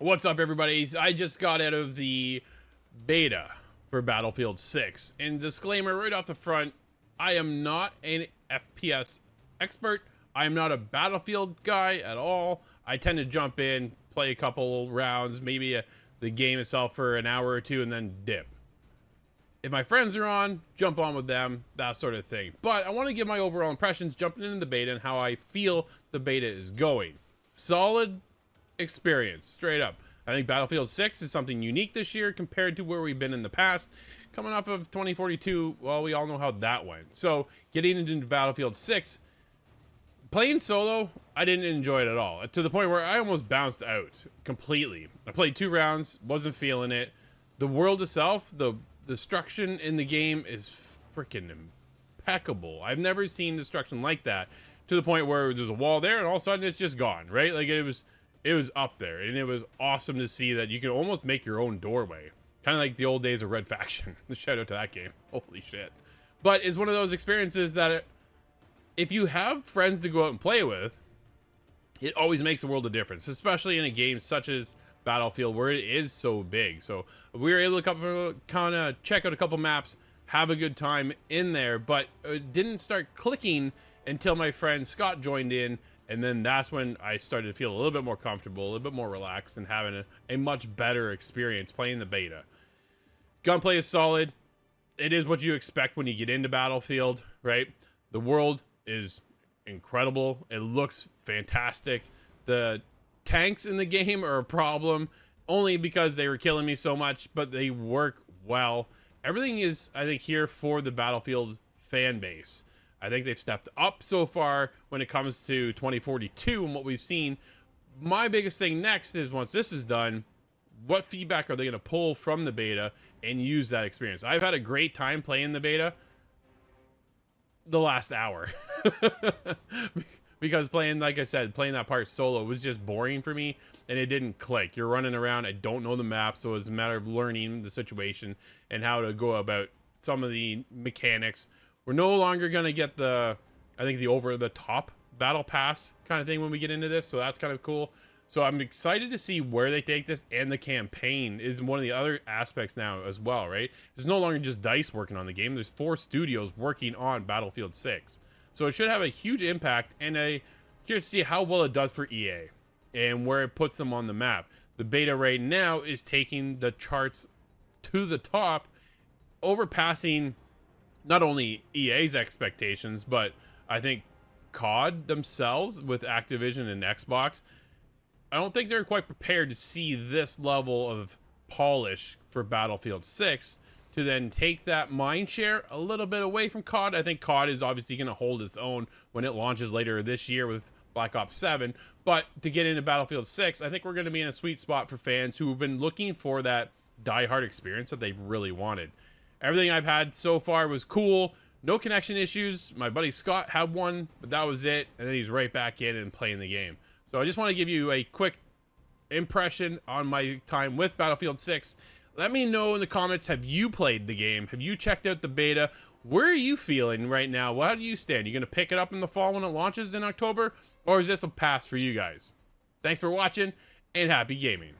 What's up, everybody? I just got out of the beta for Battlefield 6. And disclaimer right off the front, I am not an FPS expert. I am not a Battlefield guy at all. I tend to jump in, play a couple rounds, maybe the game itself for an hour or two, and then dip. If my friends are on, jump on with them, that sort of thing. But I want to give my overall impressions jumping into the beta and how I feel the beta is going. Solid experience, straight up. I think Battlefield 6 is something unique this year compared to where we've been in the past. Coming off of 2042, well, we all know how that went. So getting into Battlefield 6, playing solo, I didn't enjoy it at all. To the point where I almost bounced out completely. I played 2 rounds, wasn't feeling it. The world itself, the destruction in the game is freaking impeccable. I've never seen destruction like that, to the point where there's a wall there and all of a sudden it's just gone, right? Like it was up there, and it was awesome to see that you can almost make your own doorway. Kind of like the old days of Red Faction. Shout out to that game. Holy shit. But it's one of those experiences that if you have friends to go out and play with, it always makes a world of difference, especially in a game such as Battlefield where it is so big. So we were able to kind of check out a couple maps, have a good time in there, but it didn't start clicking until my friend Scott joined in. And then that's when I started to feel a little bit more comfortable, a little bit more relaxed, and having a much better experience playing the beta. Gunplay is solid. It is what you expect when you get into Battlefield, right? The world is incredible. It looks fantastic. The tanks in the game are a problem, only because they were killing me so much, but they work well. Everything is, I think, here for the Battlefield fan base. I think they've stepped up so far when it comes to 2042 and what we've seen. My biggest thing next is, once this is done, what feedback are they going to pull from the beta and use that experience? I've had a great time playing the beta the last hour. Because playing, like I said, playing that part solo was just boring for me, and it didn't click. You're running around, I don't know the map, so it's a matter of learning the situation and how to go about some of the mechanics. We're no longer going to get the over-the-top battle pass kind of thing when we get into this, so that's kind of cool. So I'm excited to see where they take this, and the campaign is one of the other aspects now as well, right? There's no longer just DICE working on the game. There's 4 studios working on Battlefield 6. So it should have a huge impact, and I'm curious to see how well it does for EA and where it puts them on the map. The beta right now is taking the charts to the top, overpassing not only EA's expectations, but I think COD themselves with Activision and Xbox. I don't think they're quite prepared to see this level of polish for Battlefield 6 to then take that mind share a little bit away from COD. I think COD is obviously going to hold its own when it launches later this year with Black Ops 7. But to get into Battlefield 6, I think we're going to be in a sweet spot for fans who have been looking for that die-hard experience that they've really wanted. Everything I've had so far was cool. No connection issues. My buddy Scott had one, but that was it. And then he's right back in and playing the game. So I just want to give you a quick impression on my time with Battlefield 6. Let me know in the comments, have you played the game? Have you checked out the beta? Where are you feeling right now? How do you stand? You going to pick it up in the fall when it launches in October? Or is this a pass for you guys? Thanks for watching, and happy gaming.